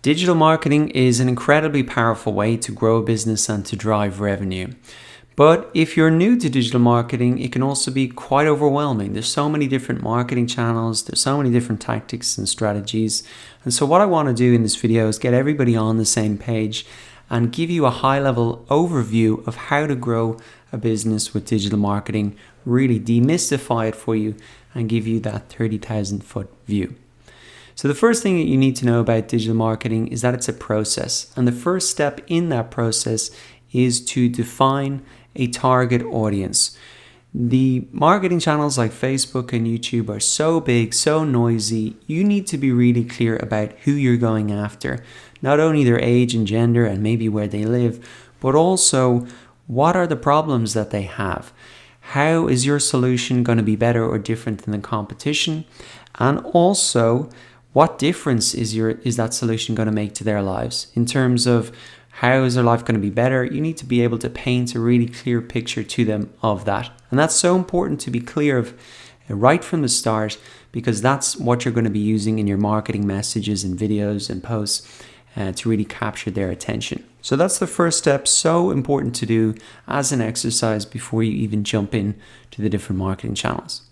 Digital marketing is an incredibly powerful way to grow a business and to drive revenue. But if you're new to digital marketing, it can also be quite overwhelming. There's so many different marketing channels, there's so many different tactics and strategies. And so what I want to do in this video is get everybody on the same page and give you a high-level overview of how to grow a business with digital marketing, really demystify it for you and give you that 30,000-foot view. So the first thing that you need to know about digital marketing is that it's a process. And the first step in that process is to define a target audience. The marketing channels like Facebook and YouTube are so big, so noisy, you need to be really clear about who you're going after. Not only their age and gender and maybe where they live, but also what are the problems that they have. How is your solution going to be better or different than the competition? And also, what difference is that solution going to make to their lives? In terms of how is their life going to be better, you need to be able to paint a really clear picture to them of that. And that's so important to be clear of right from the start, because that's what you're going to be using in your marketing messages and videos and posts to really capture their attention. So that's the first step, so important to do as an exercise before you even jump in to the different marketing channels.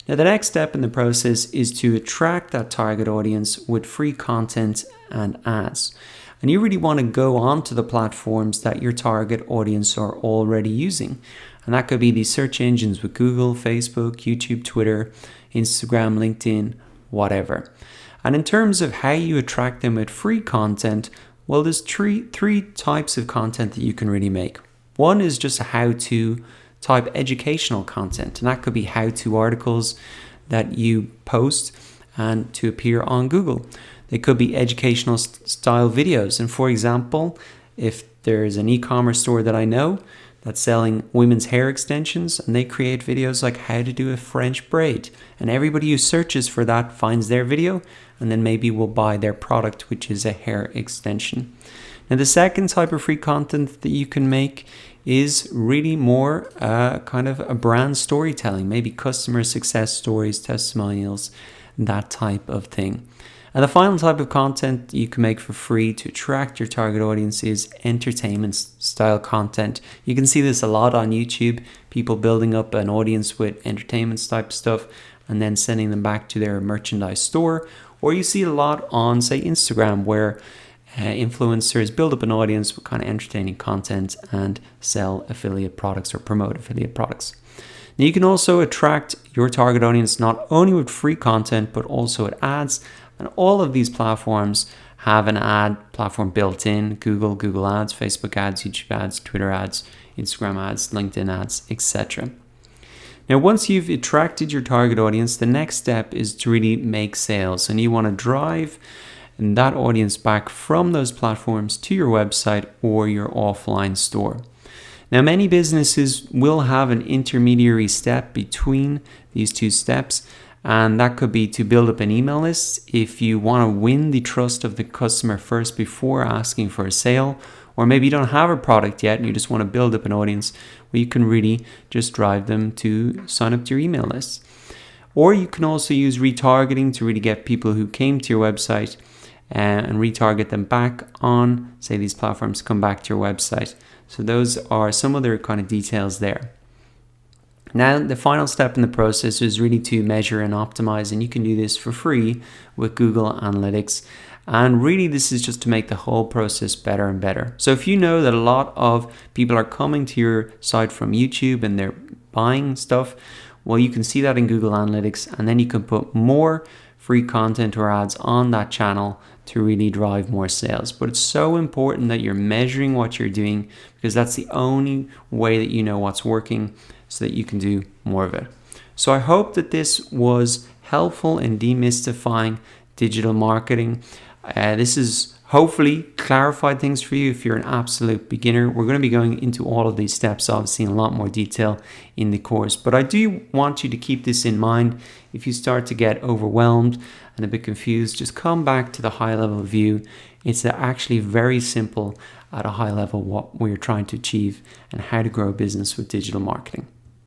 Now, the next step in the process is to attract that target audience with free content and ads. And you really want to go onto the platforms that your target audience are already using. And that could be these search engines with Google, Facebook, YouTube, Twitter, Instagram, LinkedIn, whatever. And in terms of how you attract them with free content, well, there's three types of content that you can really make. One is just a how-to type educational content, and that could be how-to articles that you post and to appear on Google. They could be educational style videos, and for example, if there's an e-commerce store that I know that's selling women's hair extensions, and they create videos like how to do a French braid, and everybody who searches for that finds their video and then maybe will buy their product, which is a hair extension. Now, the second type of free content that you can make is really more kind of a brand storytelling, maybe customer success stories, testimonials, that type of thing. And the final type of content you can make for free to attract your target audience is entertainment style content. You can see this a lot on YouTube, people building up an audience with entertainment type stuff and then sending them back to their merchandise store. Or you see a lot on, say, Instagram, where influencers build up an audience with kind of entertaining content and sell affiliate products or promote affiliate products. Now, you can also attract your target audience not only with free content, but also with ads. And all of these platforms have an ad platform built in: Google ads, Facebook ads, YouTube ads, Twitter ads, Instagram ads, LinkedIn ads, etc. Now, once you've attracted your target audience, the next step is to really make sales. And you want to drive that audience back from those platforms to your website or your offline store. Now, many businesses will have an intermediary step between these two steps, and that could be to build up an email list if you want to win the trust of the customer first before asking for a sale. Or maybe you don't have a product yet and you just want to build up an audience where you can really just drive them to sign up to your email list. Or you can also use retargeting to really get people who came to your website and retarget them back on, say, these platforms, come back to your website. So those are some other kind of details there. Now, the final step in the process is really to measure and optimize, and you can do this for free with Google Analytics. And really, this is just to make the whole process better and better. So if you know that a lot of people are coming to your site from YouTube and they're buying stuff, well, you can see that in Google Analytics, and then you can put more free content or ads on that channel to really drive more sales. But it's so important that you're measuring what you're doing, because that's the only way that you know what's working so that you can do more of it. So I hope that this was helpful in demystifying digital marketing. This has hopefully clarified things for you if you're an absolute beginner. We're going to be going into all of these steps, obviously, in a lot more detail in the course. But I do want you to keep this in mind. If you start to get overwhelmed and a bit confused, just come back to the high level view. It's actually very simple at a high level what we're trying to achieve and how to grow a business with digital marketing.